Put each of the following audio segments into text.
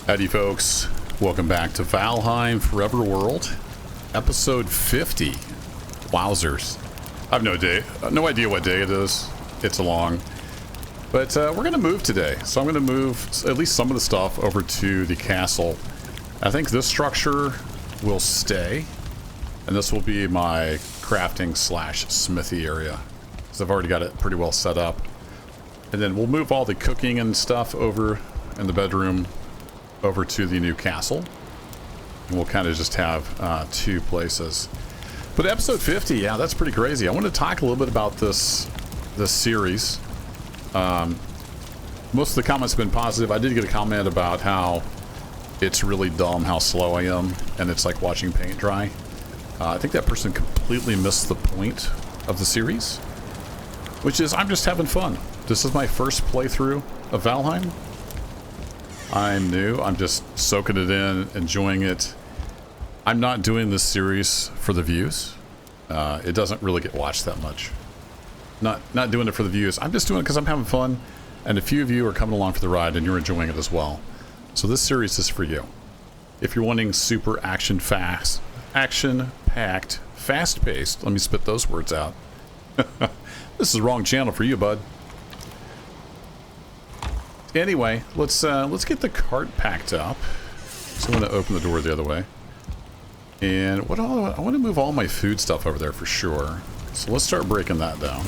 Howdy folks, welcome back to Valheim Forever World, episode 50. Wowzers. I have no idea what day it is. It's long. But we're going to move today. So I'm going to move at least some of the stuff over to the castle. I think this structure will stay. And this will be my crafting / smithy area. Because I've already got it pretty well set up. And then we'll move all the cooking and stuff over in the bedroom over to the new castle, and we'll kind of just have two places. But episode 50, yeah, that's pretty crazy. I want to talk a little bit about this series. Most of the comments have been positive. I did get a comment about how it's really dumb how slow I am, and it's like watching paint dry. I think that person completely missed the point of the series, which is I'm just having fun. This is my first playthrough of Valheim. I'm new. I'm just soaking it in, enjoying it. I'm not doing this series for the views. It doesn't really get watched that much. Not doing it for the views. I'm just doing it because I'm having fun, and a few of you are coming along for the ride, and you're enjoying it as well. So this series is for you. If you're wanting super action-packed, fast-paced, let me spit those words out. This is the wrong channel for you, bud. Anyway, let's get the cart packed up. So I'm going to open the door the other way. And I want to move all my food stuff over there for sure. So let's start breaking that down.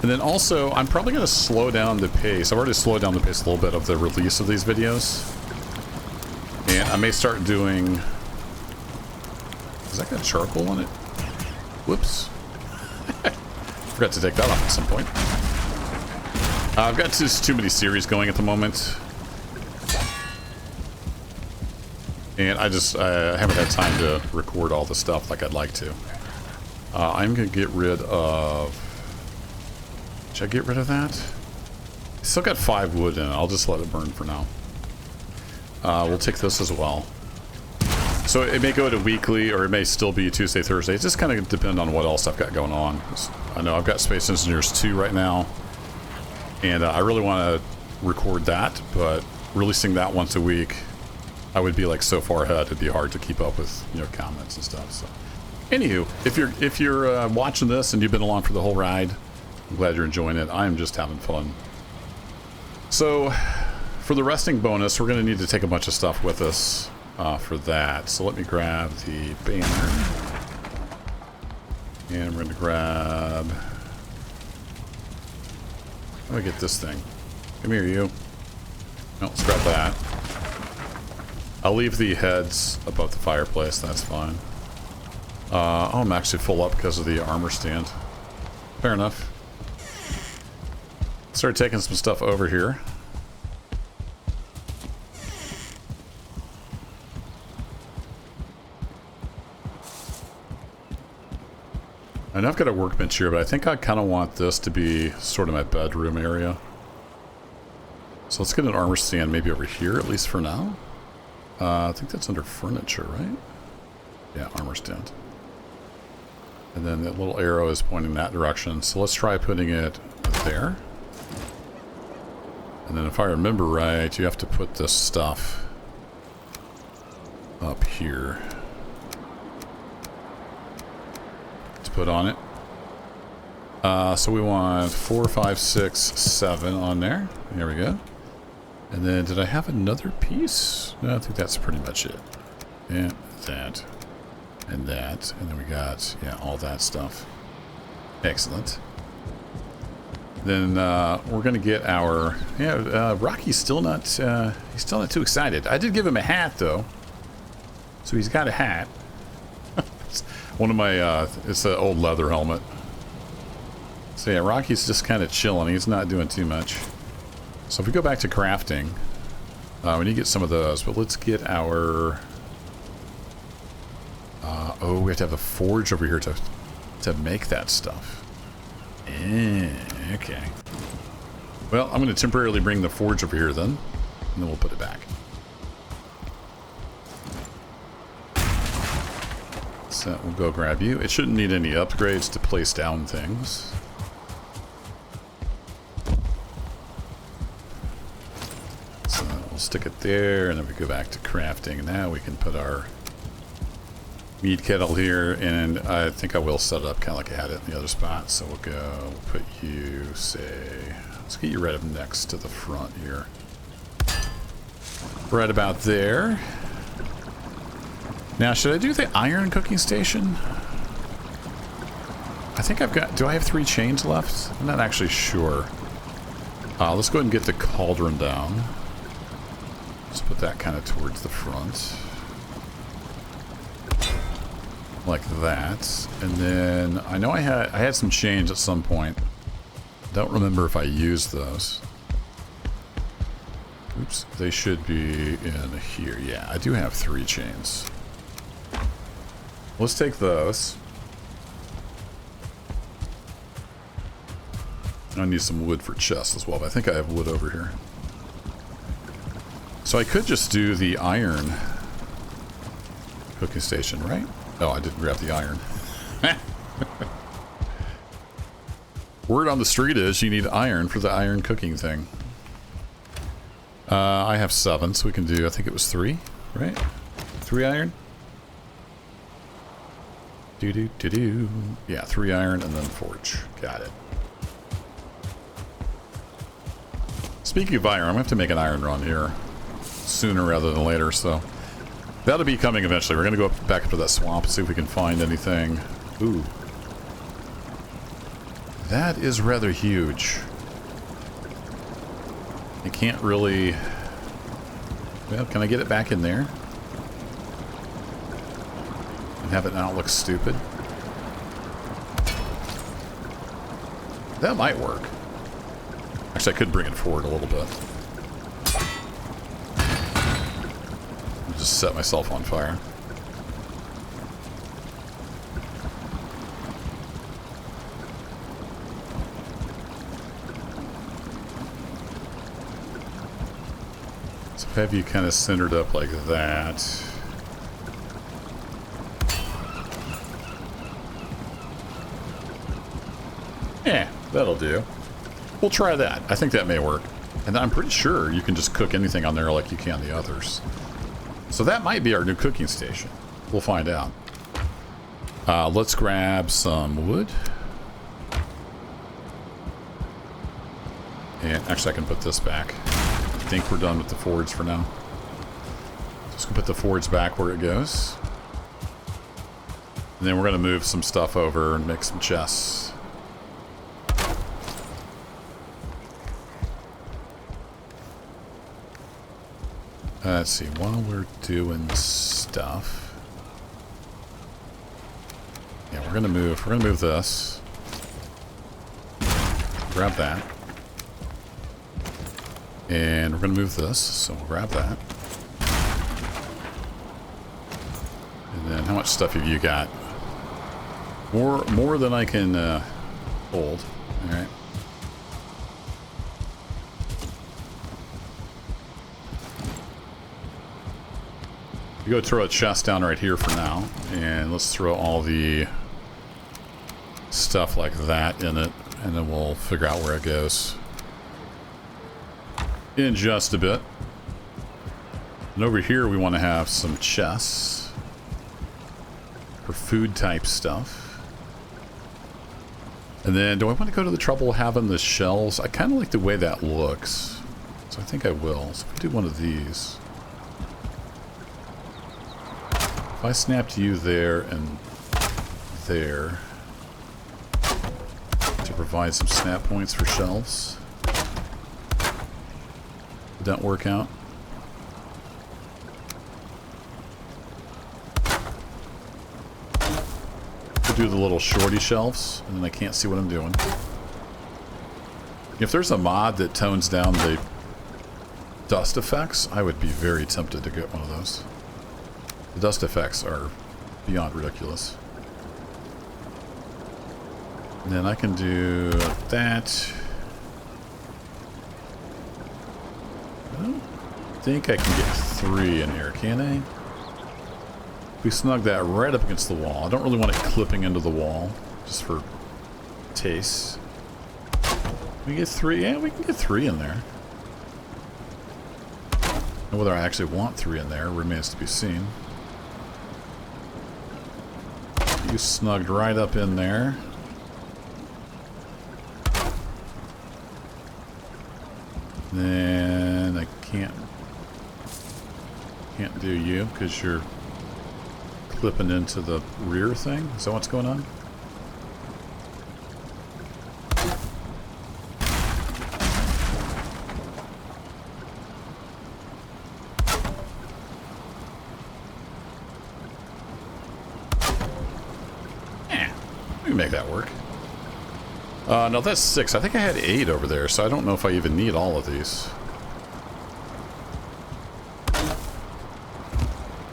And then also, I'm probably going to slow down the pace. I've already slowed down the pace a little bit of the release of these videos. And I may start doing... Has that got charcoal on it? Whoops. Forgot to take that off at some point. I've got just too many series going at the moment. And I haven't had time to record all the stuff like I'd like to. I'm going to get rid of... Should I get rid of that? Still got 5 wood in it. I'll just let it burn for now. We'll take this as well. So it may go to weekly, or it may still be Tuesday, Thursday. It just kind of depends on what else I've got going on. I know I've got Space Engineers 2 right now. And I really want to record that, but releasing that once a week, I would be like so far ahead, it'd be hard to keep up with, you know, comments and stuff. So, anywho, if you're watching this and you've been along for the whole ride, I'm glad you're enjoying it. I'm just having fun. So, for the resting bonus, we're going to need to take a bunch of stuff with us for that. So let me grab the banner, and we're going to grab. Let me get this thing. Come here, you. No, let's grab that. I'll leave the heads above the fireplace. That's fine. Oh, I'm actually full up because of the armor stand. Fair enough. Start taking some stuff over here. I know I've got a workbench here, but I think I kind of want this to be sort of my bedroom area. So let's get an armor stand maybe over here, at least for now. I think that's under furniture, right? Yeah, armor stand. And then that little arrow is pointing that direction. So let's try putting it there. And then if I remember right, you have to put this stuff up here. Put on it. So we want 4, 5, 6, 7 on there. There we go. And then did I have another piece? No, I think that's pretty much it. And that. And that. And then we got, yeah, all that stuff. Excellent. Then we're going to get our... Yeah, Rocky's still not... he's still not too excited. I did give him a hat, though. So he's got a hat. One of my, it's an old leather helmet. So yeah, Rocky's just kind of chilling. He's not doing too much. So if we go back to crafting, we need to get some of those. But let's get our... oh, we have to have a forge over here to make that stuff. Okay. Well, I'm going to temporarily bring the forge over here then. And then we'll put it back. So we'll go grab you. It shouldn't need any upgrades to place down things. So we'll stick it there, and then we go back to crafting. Now we can put our mead kettle here, and I think I will set it up kind of like I had it in the other spot. So we'll put you, say, let's get you right up next to the front here. Right about there. Now, should I do the iron cooking station? I think I've got... Do I have 3 chains left? I'm not actually sure. Let's go ahead and get the cauldron down. Let's put that kind of towards the front. Like that. And then I know I had some chains at some point. Don't remember if I used those. Oops. They should be in here. Yeah, I do have 3 chains. Let's take those. I need some wood for chests as well, but I think I have wood over here. So I could just do the iron cooking station, right? Oh, I didn't grab the iron. Word on the street is you need iron for the iron cooking thing. I have 7, so we can do, I think it was 3, right? 3 iron? Do-do-do-do. Yeah, 3 iron and then forge. Got it. Speaking of iron, I'm going to have to make an iron run here sooner rather than later, so that'll be coming eventually. We're going to go back up to that swamp and see if we can find anything. Ooh. That is rather huge. I can't really... Well, can I get it back in there? And have it not look stupid? That might work. Actually, I could bring it forward a little bit. Just set myself on fire. So have you kind of centered up like that. Yeah, that'll do. We'll try that. I think that may work. And I'm pretty sure you can just cook anything on there like you can the others. So that might be our new cooking station. We'll find out. Let's grab some wood. And actually I can put this back. I think we're done with the forge for now. Just gonna put the forge back where it goes. And then we're gonna move some stuff over and make some chests. Let's see, while we're doing stuff. Yeah, we're gonna move this. Grab that. And we're gonna move this, so we'll grab that. And then how much stuff have you got? More than I can hold. Alright. You go throw a chest down right here for now, and let's throw all the stuff like that in it, and then we'll figure out where it goes in just a bit. And over here we want to have some chests for food type stuff. And then do I want to go to the trouble of having the shells? I kind of like the way that looks, so I think I will. So we'll do one of these. If I snapped you there and there to provide some snap points for shelves, did that work out? We'll do the little shorty shelves, and then I can't see what I'm doing. If there's a mod that tones down the dust effects, I would be very tempted to get one of those. The dust effects are beyond ridiculous. And then I can do that. I don't think I can get 3 in here, can I? We snug that right up against the wall. I don't really want it clipping into the wall, just for taste. We get 3? Yeah, we can get 3 in there. And whether I actually want 3 in there remains to be seen. You snugged right up in there. Then I can't do you because you're clipping into the rear thing. Is that what's going on? We can make that work. No, that's 6. I think I had 8 over there, so I don't know if I even need all of these.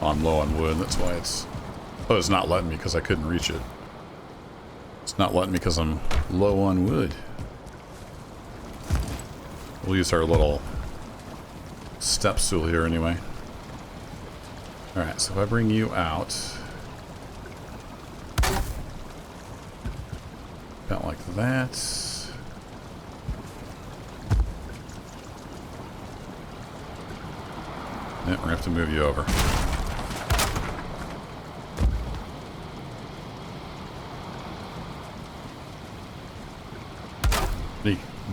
I'm low on wood, that's why it's... Oh, it's not letting me because I couldn't reach it. It's not letting me because I'm low on wood. We'll use our little step stool here anyway. Alright, so if I bring you out... About like that. We're gonna have to move you over.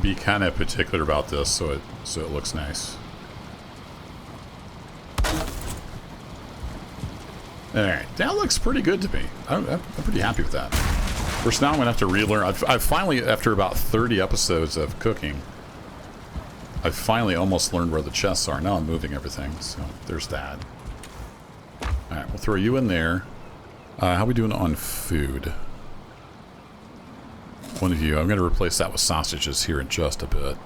Be kind of particular about this so it looks nice. Alright, that looks pretty good to me. I'm pretty happy with that. First, now I'm going to have to relearn. I've finally, after about 30 episodes of cooking, I've finally almost learned where the chests are. Now I'm moving everything, so there's that. Alright, we'll throw you in there. How are we doing on food? One of you. I'm going to replace that with sausages here in just a bit.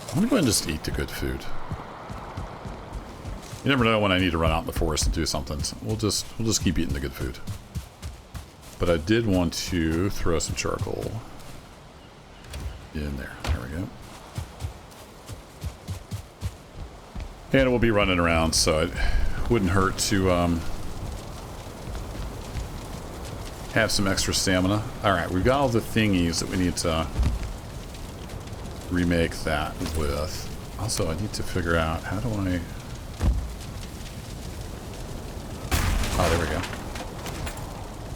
I'm going to go ahead and just eat the good food. You never know when I need to run out in the forest and do something. So we'll just keep eating the good food. But I did want to throw some charcoal in there. There we go. And we'll be running around, so it wouldn't hurt to have some extra stamina. Alright, we've got all the thingies that we need to remake that with. Also, I need to figure out how do I... Oh, there we go.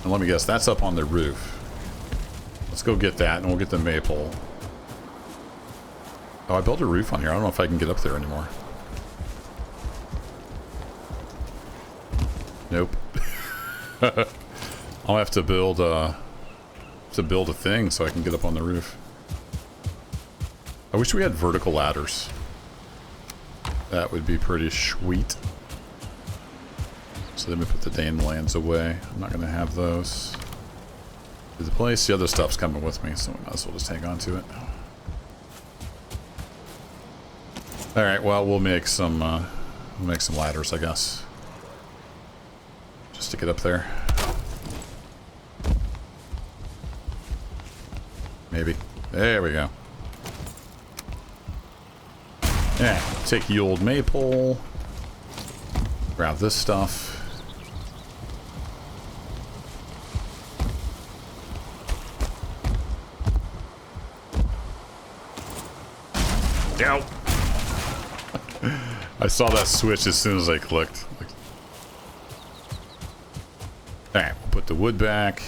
And let me guess, that's up on the roof. Let's go get that, and we'll get the maple. Oh, I built a roof on here. I don't know if I can get up there anymore. Nope. I'll have to build a thing so I can get up on the roof. I wish we had vertical ladders. That would be pretty sweet. So let me put the dandelions away. I'm not going to have those. To the place. The other stuff's coming with me, so we might as well just hang on to it. Alright, well, we'll make some ladders, I guess. Just to get up there. Maybe. There we go. Yeah, take the old maple. Grab this stuff. Ow! I saw that switch as soon as I clicked. Alright, we'll put the wood back.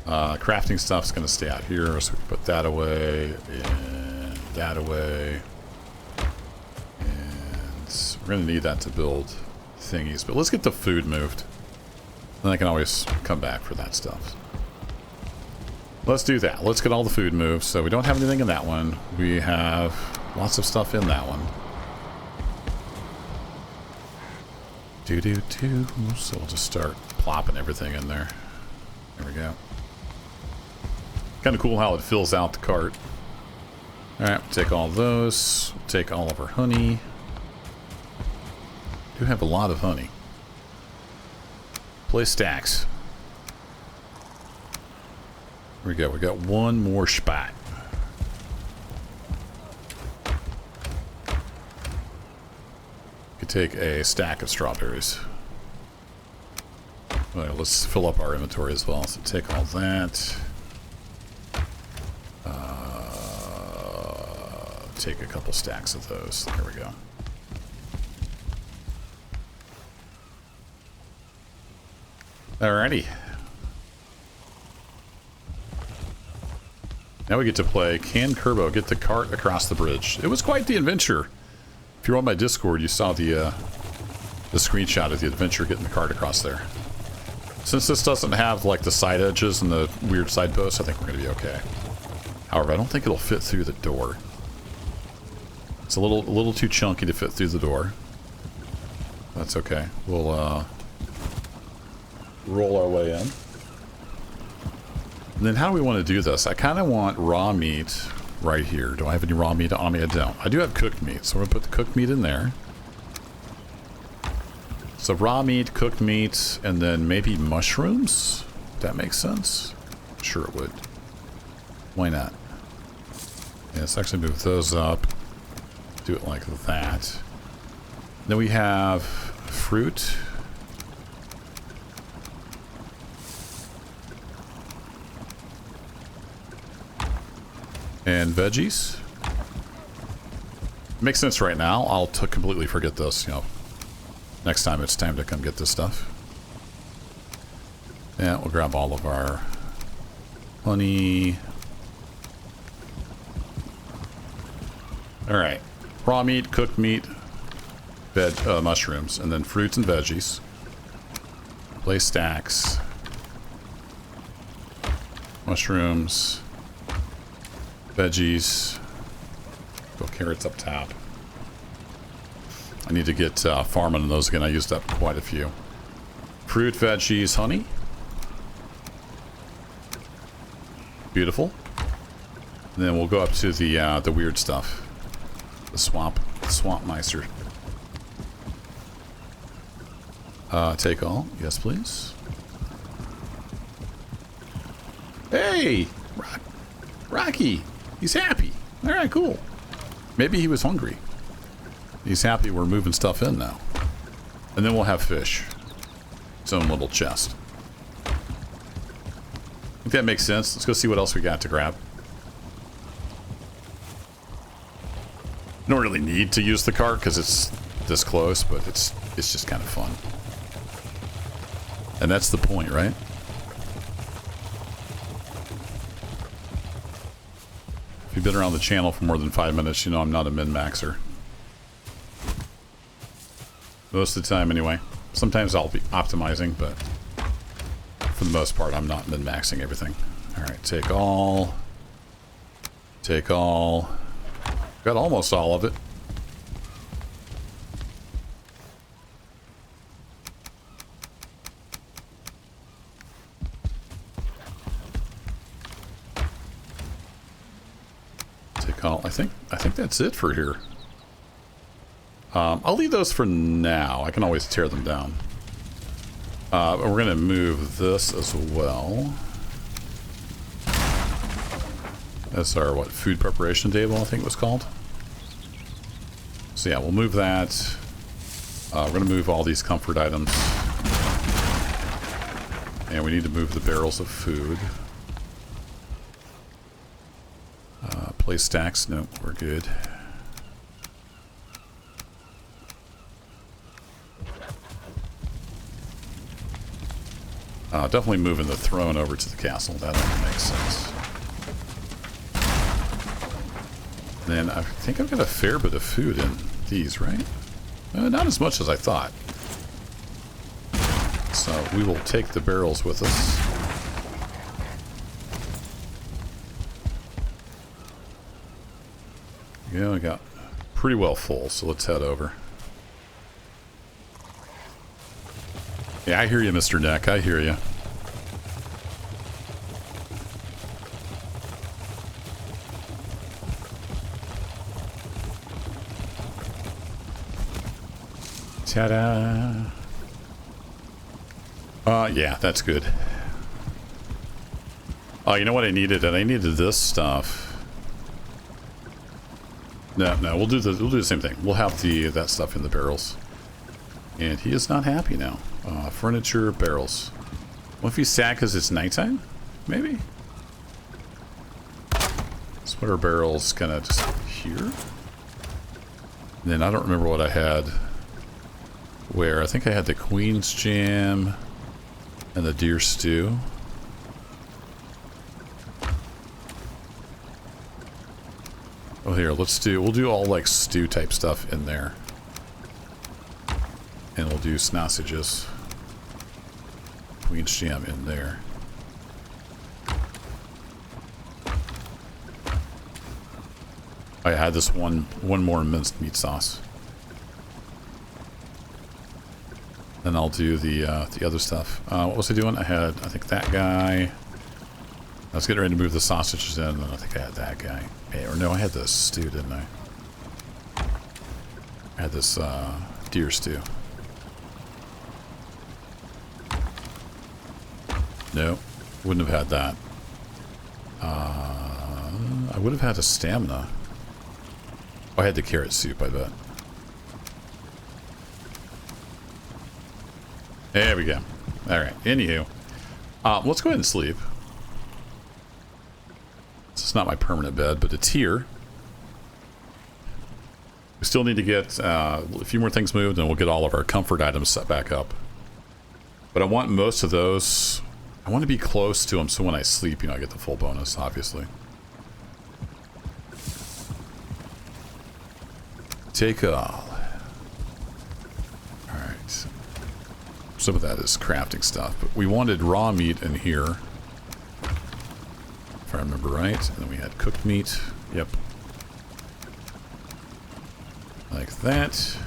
Crafting stuff's gonna stay out here, so we can put that away, and that away. And we're gonna need that to build thingies, but let's get the food moved. Then I can always come back for that stuff. Let's do that. Let's get all the food moved. So we don't have anything in that one. We have lots of stuff in that one. Do-do-do. So we'll just start plopping everything in there. There we go. Kind of cool how it fills out the cart. Alright, we'll take all those. We'll take all of our honey. We do have a lot of honey. Place stacks. Here we go. We got one more spot. Could take a stack of strawberries. All right, let's fill up our inventory as well. So take all that. Take a couple stacks of those. There we go. Alrighty. Now we get to play Can Kerbo get the cart across the bridge. It was quite the adventure. If you're on my Discord, you saw the screenshot of the adventure getting the cart across there. Since this doesn't have like the side edges and the weird side posts, I think we're going to be okay. However, I don't think it'll fit through the door. It's a little too chunky to fit through the door. That's okay. We'll roll our way in. And then how do we want to do this? I kind of want raw meat right here. Do I have any raw meat on me? I don't. I do have cooked meat, so we're going to put the cooked meat in there. So raw meat, cooked meat, and then maybe mushrooms? That makes sense? Sure it would. Why not? Yeah, let's actually move those up. Do it like that. Then we have fruit. And veggies. Makes sense right now. I'll completely forget this, you know. Next time it's time to come get this stuff. Yeah, we'll grab all of our honey. Alright. Raw meat, cooked meat, mushrooms, and then fruits and veggies. Place stacks. Mushrooms. Veggies. Go carrots up top. I need to get farming on those again. I used up quite a few. Fruit, veggies, honey. Beautiful. And then we'll go up to the weird stuff. The swamp meister. Take all. Yes, please. Hey! Rocky! He's happy. Alright, cool. Maybe he was hungry. He's happy we're moving stuff in now. And then we'll have fish. Its own little chest. I think that makes sense. Let's go see what else we got to grab. Don't really need to use the cart because it's this close, but it's just kind of fun. And that's the point, right? If you've been around the channel for more than 5 minutes, you know I'm not a min-maxer. Most of the time, anyway. Sometimes I'll be optimizing, but for the most part, I'm not min-maxing everything. Alright, take all. Take all. Got almost all of it. Take all. I think that's it for here. I'll leave those for now. I can always tear them down. We're going to move this as well. That's our, what, food preparation table, I think it was called. So yeah, we'll move that. We're going to move all these comfort items. And we need to move the barrels of food. Place stacks. Nope, we're good. Definitely moving the throne over to the castle. That makes sense. Then I think I've got a fair bit of food in these, right? Not as much as I thought. So we will take the barrels with us. Yeah, we got pretty well full, so let's head over. Yeah, I hear you, Mr. Neck. I hear you. Ta-da! Yeah, that's good. Oh, you know what I needed? And I needed this stuff. No, we'll do the same thing. We'll have that stuff in the barrels. And he is not happy now. Furniture, barrels. What if he's sad because it's nighttime? Maybe? Let's put our barrels kind of just here. And then I don't remember what I had. Where? I think I had the Queen's Jam. And the deer stew. Oh, here, we'll do all like stew type stuff in there. And we'll do sausages. Queen's jam in there. I had this one more minced meat sauce. Then I'll do the other stuff. What was I doing? I think that guy. I was getting ready to move the sausages in, and I think I had that guy. Hey, or no, I had this stew, didn't I? I had this deer stew. No, wouldn't have had that. I would have had a stamina. Oh, I had the carrot soup, I bet. There we go. Alright, anywho. Let's go ahead and sleep. This is not my permanent bed, but it's here. We still need to get a few more things moved, and we'll get all of our comfort items set back up. But I want most of those... I want to be close to them, so when I sleep, you know, I get the full bonus, obviously. Take all. Alright. Some of that is crafting stuff, but we wanted raw meat in here. If I remember right. And then we had cooked meat. Yep. Like that.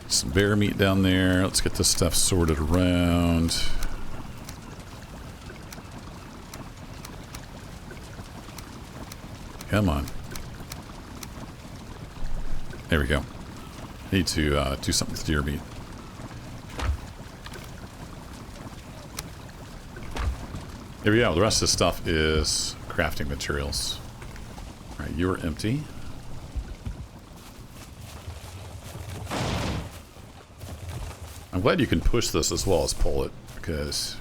Some bear meat down there. Let's get this stuff sorted around. Come on. There we go. Need to do something with deer meat. There we go. The rest of this stuff is crafting materials. Alright, you are empty. I'm glad you can push this as well as pull it, because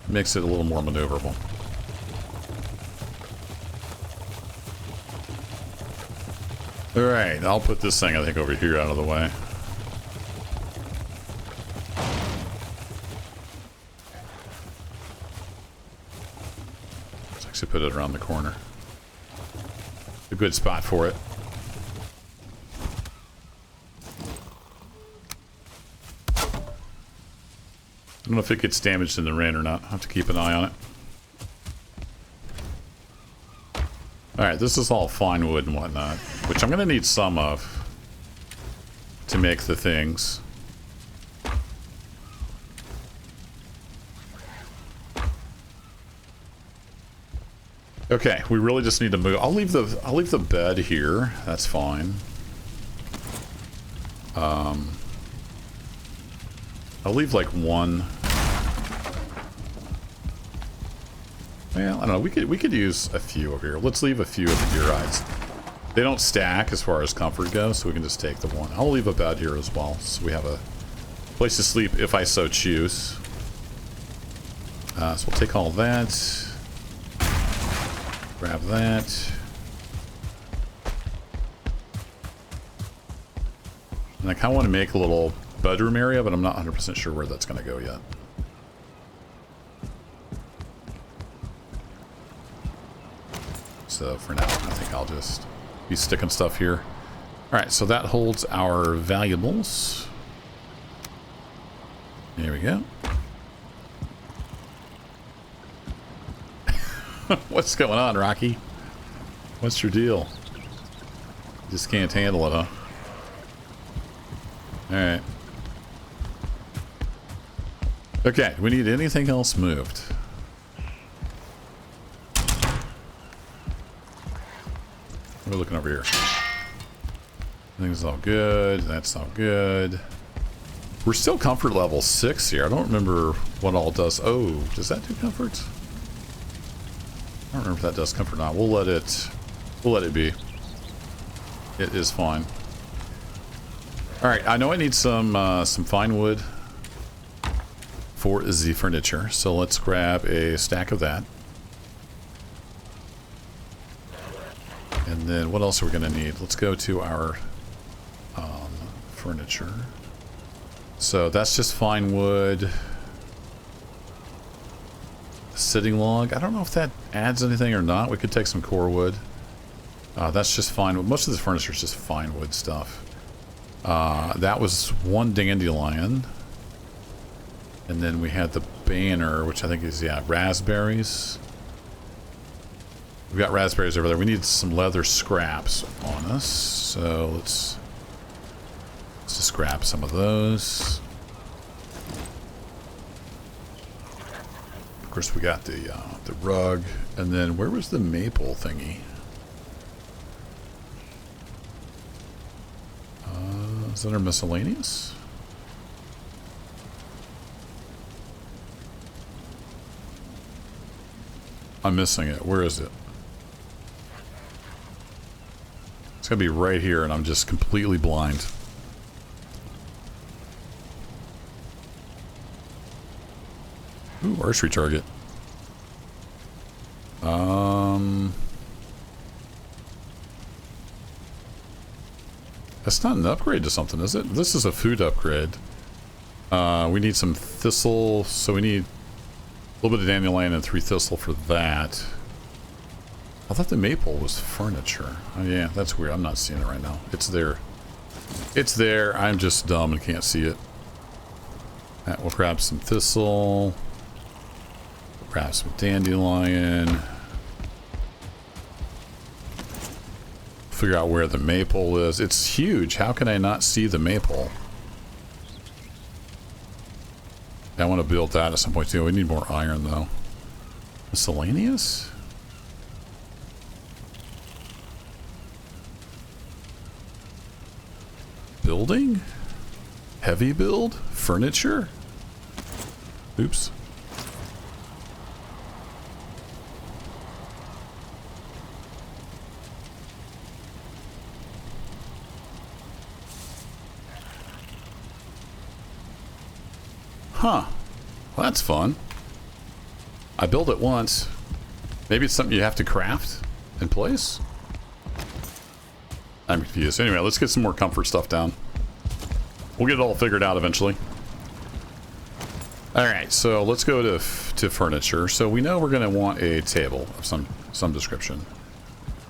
it makes it a little more maneuverable. Alright, I'll put this thing, I think, over here out of the way. Let's actually put it around the corner. A good spot for it. I don't know if it gets damaged in the rain or not. I'll have to keep an eye on it. Alright, this is all fine wood and whatnot, which I'm going to need some of to make the things. Okay, we really just need to move. I'll leave the bed here. That's fine. I'll leave like one. Well, I don't know. We could use a few over here. Let's leave a few of the deer hides. They don't stack as far as comfort goes, so we can just take the one. I'll leave a bed here as well, so we have a place to sleep if I so choose. So we'll take all that. Grab that. And I kind of want to make a little bedroom area, but I'm not 100% sure where that's going to go yet. So for now, I think I'll just be sticking stuff here. Alright, so that holds our valuables. There we go. What's going on, Rocky? What's your deal? Just can't handle it, huh? Alright. Okay, do we need anything else moved? We're looking over here. Everything's all good. That's all good. We're still comfort level 6 here. I don't remember what all does. Oh, does that do comfort? I don't remember if that does comfort or not. We'll let it be. It is fine. Alright, I know I need some fine wood for the furniture, so let's grab a stack of that. And then what else are we going to need? Let's go to our furniture. So that's just fine wood. Sitting log. I don't know if that adds anything or not. We could take some core wood. That's just fine wood. Most of this furniture is just fine wood stuff. That was one dandelion. And then we had the banner, which I think is, yeah, raspberries. We've got raspberries over there. We need some leather scraps on us. So let's just scrap some of those. Of course, we got the rug. And then where was the maple thingy? Is that our miscellaneous? I'm missing it. Where is it? It's gonna be right here, and I'm just completely blind. Ooh, archery target. That's not an upgrade to something, is it? This is a food upgrade. We need some thistle, so we need a little bit of dandelion and 3 thistle for that. I thought the maple was furniture. Oh yeah, that's weird. I'm not seeing it right now. It's there. It's there. I'm just dumb and can't see it. We'll grab some thistle. Grab some dandelion. Figure out where the maple is. It's huge. How can I not see the maple? I want to build that at some point too. We need more iron though. Miscellaneous? Building? Heavy build? Furniture? Oops. Huh. Well, that's fun. I built it once. Maybe it's something you have to craft in place? I'm confused. Anyway, let's get some more comfort stuff down. We'll get it all figured out eventually. Alright, so let's go to furniture. So we know we're going to want a table of some description.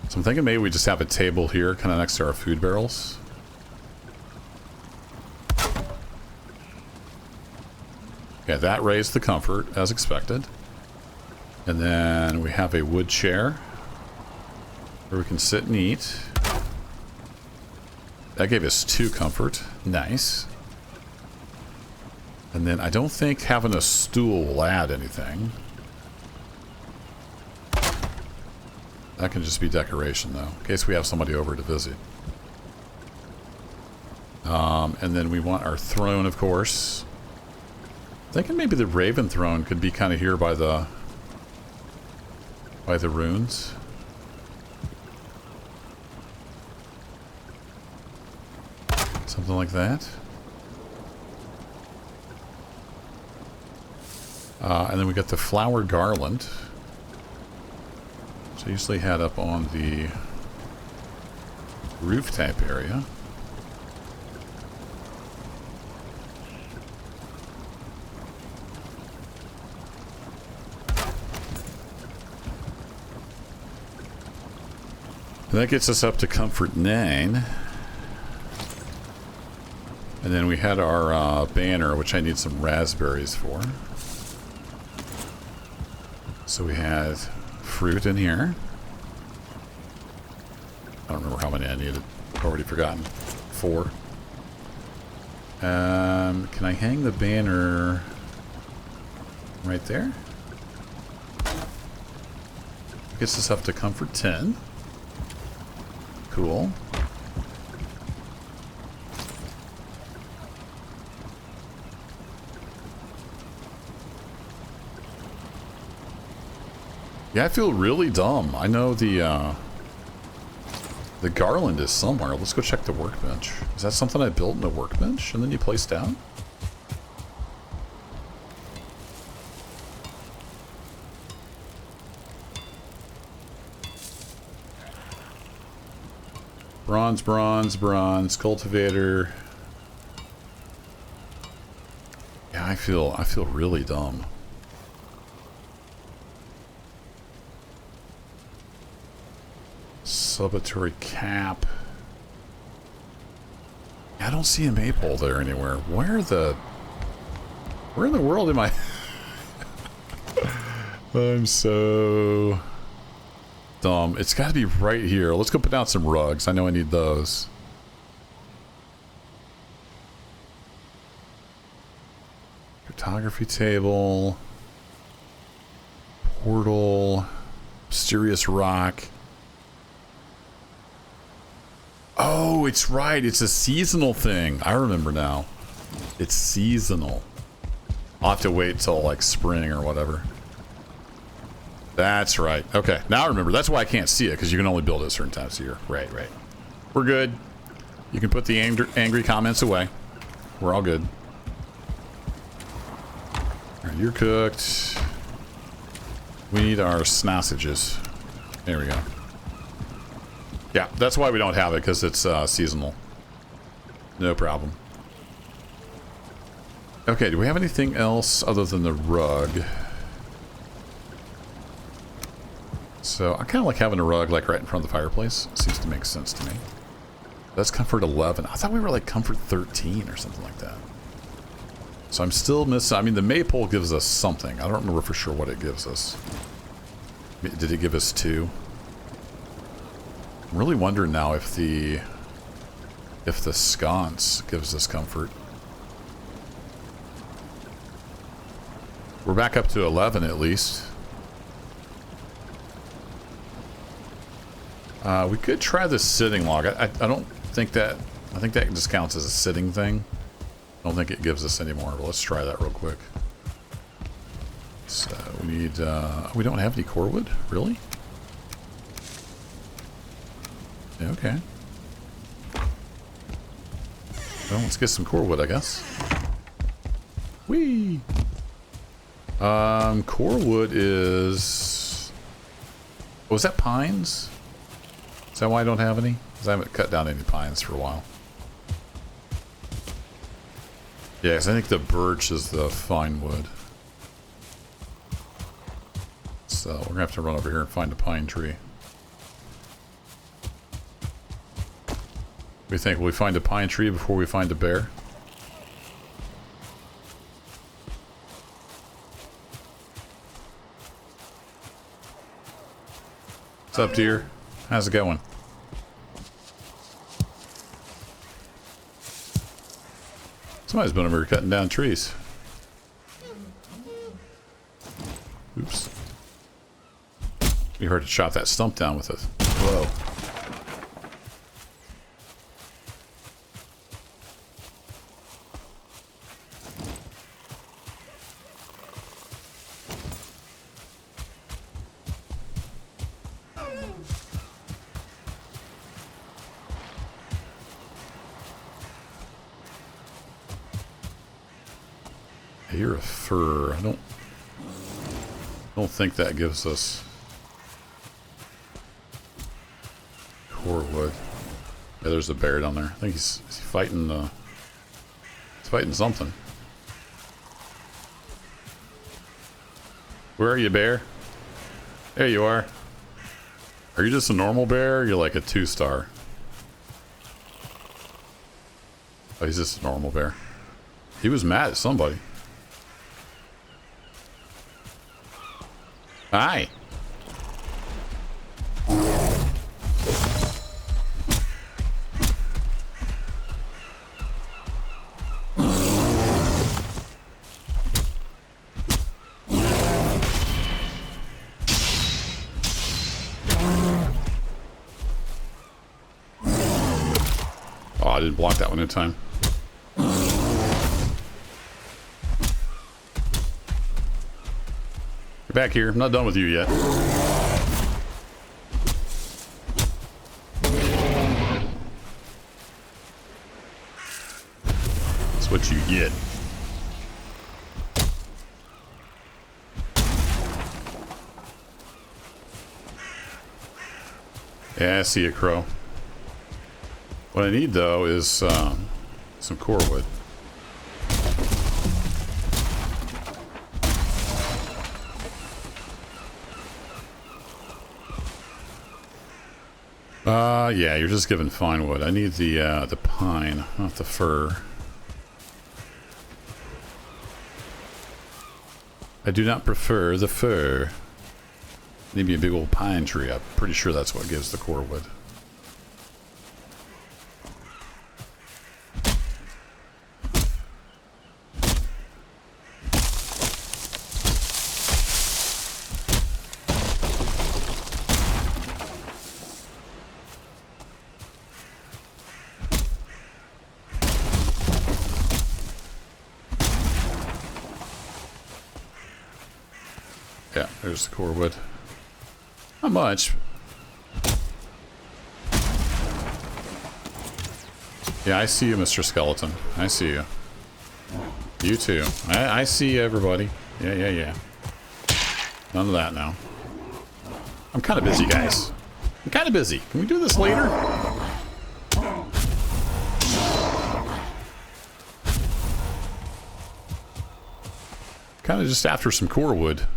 So I'm thinking maybe we just have a table here, kind of next to our food barrels. Okay, that raised the comfort, as expected. And then we have a wood chair where we can sit and eat. That gave us 2 comfort. Nice. And then I don't think having a stool will add anything. That can just be decoration, though, in case we have somebody over to visit. And then we want our throne, of course. Thinking maybe the Raven Throne could be kind of here by the runes. Something like that. And then we got the flower garland, which I usually had up on the rooftop area. And that gets us up to comfort 9. And then we had our banner, which I need some raspberries for. So we had fruit in here. I don't remember how many I needed. I've already forgotten. 4. Can I hang the banner right there? Gets us up to comfort 10. Cool. Yeah, I feel really dumb. I know the garland is somewhere. Let's go check the workbench. Is that something I built in the workbench and then you place down? Bronze, bronze, bronze. Cultivator. Yeah, I feel really dumb. Subatory cap. I don't see a maypole there anywhere. Where in the world am I? I'm so dumb. It's got to be right here. Let's go put down some rugs. I know I need those. Photography table. Portal. Mysterious rock. Oh, it's right. It's a seasonal thing. I remember now. It's seasonal. I'll have to wait till like spring or whatever. That's right. Okay, now I remember. That's why I can't see it, because you can only build it certain times of year. Right, right. We're good. You can put the angry comments away. We're all good. All right, you're cooked. We need our sausages. There we go. Yeah, that's why we don't have it, because it's seasonal. No problem. Okay, do we have anything else other than the rug? So, I kind of like having a rug like right in front of the fireplace. It seems to make sense to me. That's comfort 11. I thought we were like comfort 13 or something like that. So I'm still missing... I mean, the maypole gives us something. I don't remember for sure what it gives us. Did it give us 2? I'm really wondering now if the sconce gives us comfort. We're back up to 11 at least. We could try the sitting log. I don't think that... I think that just counts as a sitting thing. I don't think it gives us any more, but let's try that real quick. So we need... we don't have any core wood? Really? Okay. Well, let's get some core wood, I guess. Whee! Core wood is... Was that pines? Is that why I don't have any? Because I haven't cut down any pines for a while. Yeah, because I think the birch is the fine wood. So we're going to have to run over here and find a pine tree. We think we find a pine tree before we find a bear? What's up, dear? How's it going? Somebody's been over here cutting down trees. Oops. You heard it chop that stump down with us. Whoa. You're a fur. I don't think that gives us core wood. Yeah, there's a bear down there. I think he's fighting he's fighting something. Where are you, bear? There you are. Are you just a normal bear, or you're like a 2-star? Oh, he's just a normal bear. He was mad at somebody. Hi. Oh, I didn't block that one in time. Back here. I'm not done with you yet. That's what you get. Yeah, I see a crow. What I need, though, is some core wood. Yeah, you're just given fine wood. I need the pine, not the fir. I do not prefer the fir. Need me a big old pine tree. I'm pretty sure that's what gives the core wood. Yeah, there's the core wood. Not much. Yeah, I see you, Mr. Skeleton. I see you. You too. I see everybody. Yeah. None of that now. I'm kind of busy, guys. I'm kind of busy. Can we do this later? Kind of just after some core wood.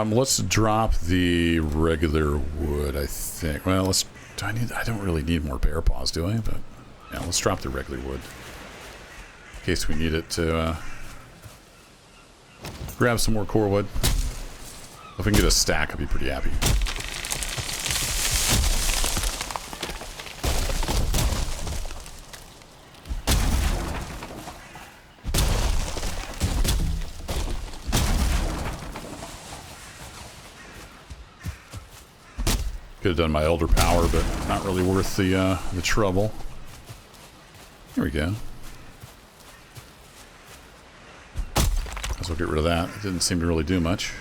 Let's drop the regular wood, I think. Well, I don't really need more bear paws, do I? But yeah, let's drop the regular wood. In case we need it to grab some more core wood. If we can get a stack, I'd be pretty happy. Could have done my elder power, but not really worth the trouble. Here we go. Might as well get rid of that. It didn't seem to really do much.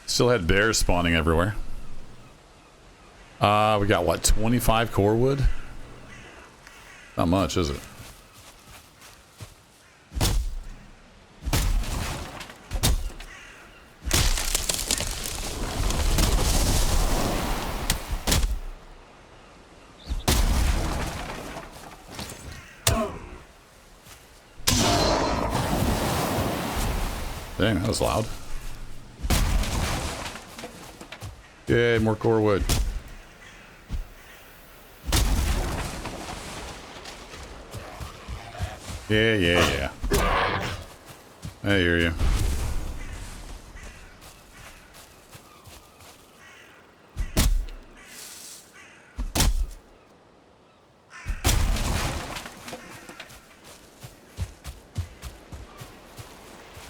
Still had bears spawning everywhere. We got what, 25 core wood? Not much, is it? Dang, that was loud. Yay, more core wood. Yeah. I hear you.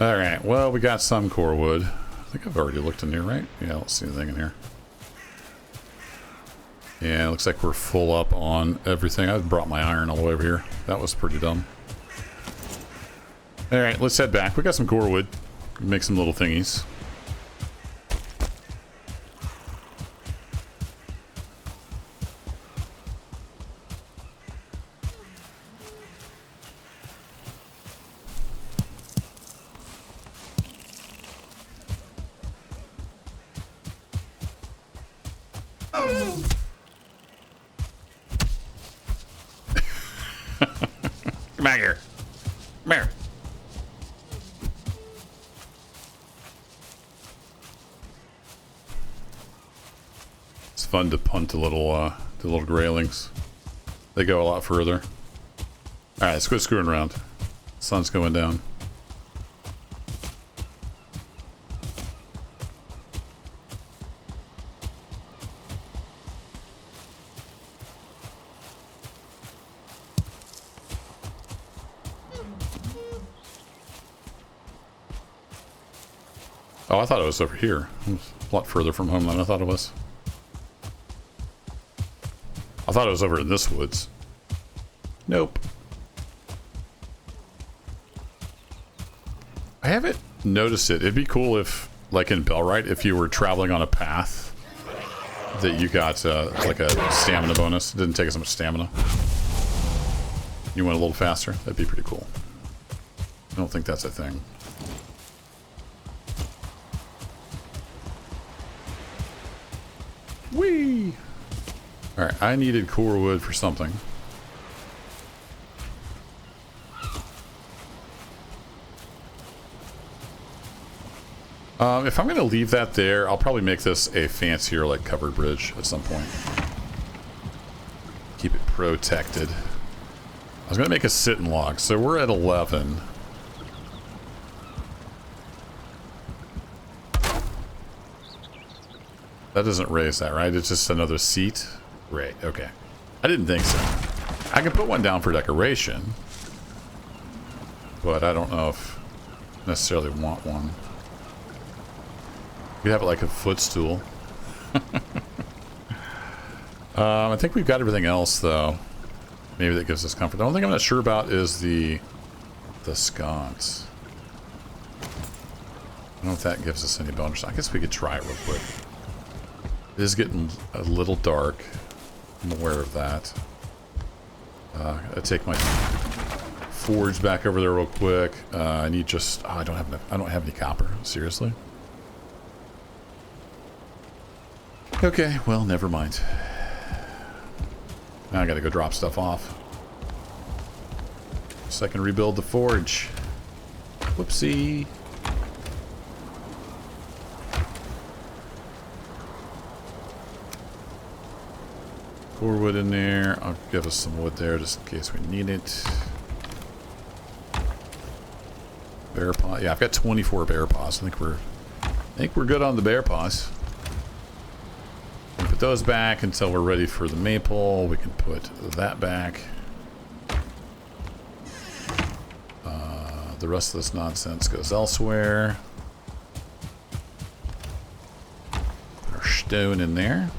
Alright, well, we got some core wood. I think I've already looked in here, right? Yeah, I don't see anything in here. Yeah, it looks like we're full up on everything. I brought my iron all the way over here. That was pretty dumb. Alright, let's head back. We got some core wood. Make some little thingies. Come back here. Come here. It's fun to punt the little graylings. They go a lot further. All right, let's go screwing around. Sun's going down. Oh, I thought it was over here. It was a lot further from home than I thought it was. I thought it was over in this woods. Nope. I haven't noticed it. It'd be cool if, like in Bellwright, if you were traveling on a path that you got like a stamina bonus. It didn't take as much stamina. You went a little faster. That'd be pretty cool. I don't think that's a thing. Alright, I needed core wood for something. If I'm going to leave that there, I'll probably make this a fancier, like, covered bridge at some point. Keep it protected. I was going to make a sit-in log, so we're at 11. That doesn't raise that, right? It's just another seat? Right, okay. I didn't think so. I can put one down for decoration, but I don't know if I necessarily want one. You have it like a footstool. I think we've got everything else, though. Maybe that gives us comfort. The only thing I'm not sure about is the sconce. I don't know if that gives us any bonus. I guess we could try it real quick. It is getting a little dark. I'm aware of that. I take my forge back over there real quick. I need just... Oh, I don't have any copper. Seriously? Okay, well, never mind. Now I gotta go drop stuff off. So I can rebuild the forge. Whoopsie. Core wood in there. I'll give us some wood there just in case we need it. Bear paw. Yeah, I've got 24 bear paws. I think we're good on the bear paws. Put those back until we're ready for the maple. We can put that back. The rest of this nonsense goes elsewhere. Put our stone in there.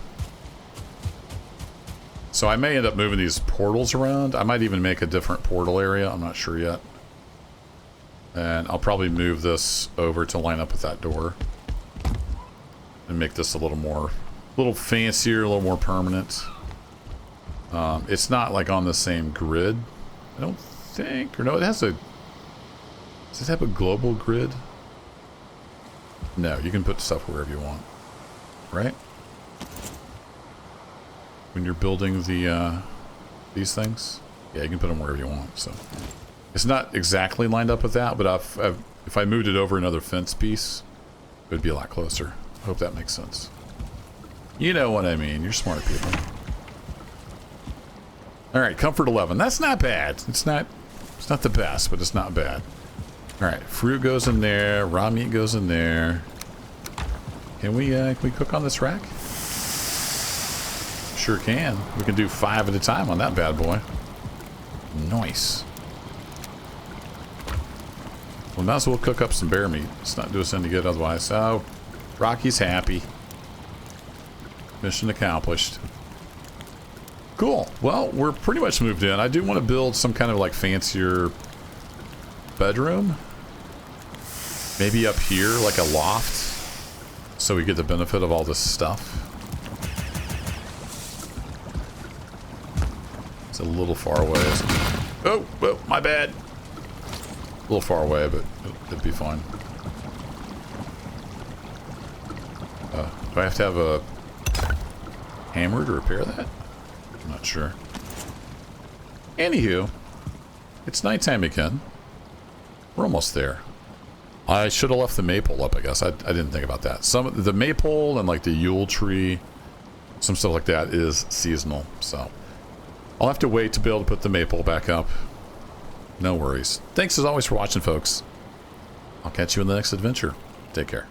So I may end up moving these portals around. I might even make a different portal area. I'm not sure yet. And I'll probably move this over to line up with that door. And make this a little fancier, a little more permanent. It's not like on the same grid, I don't think. Or no, it has a... Does it have a global grid? No, you can put stuff wherever you want. Right? When you're building the these things? Yeah, you can put them wherever you want. So it's not exactly lined up with that, but if I moved it over another fence piece, it would be a lot closer. I hope that makes sense. You know what I mean. You're smart people. Alright, comfort 11. That's not bad. It's not the best, but it's not bad. Alright, fruit goes in there. Raw meat goes in there. Can we cook on this rack? Sure can. We can do 5 at a time on that bad boy. Nice. We might as well cook up some bear meat. It's not do us any good otherwise. So, Rocky's happy. Mission accomplished. Cool. Well, we're pretty much moved in. I do want to build some kind of like fancier bedroom. Maybe up here, like a loft. So we get the benefit of all this stuff. It's a little far away. Oh, my bad. A little far away, but it'd be fine. Do I have to have a hammer to repair that? I'm not sure. Anywho, it's nighttime again. We're almost there. I should have left the maple up, I guess. I didn't think about that. The maple and like the Yule tree, some stuff like that is seasonal. So I'll have to wait to be able to put the maple back up. No worries. Thanks as always for watching, folks. I'll catch you in the next adventure. Take care.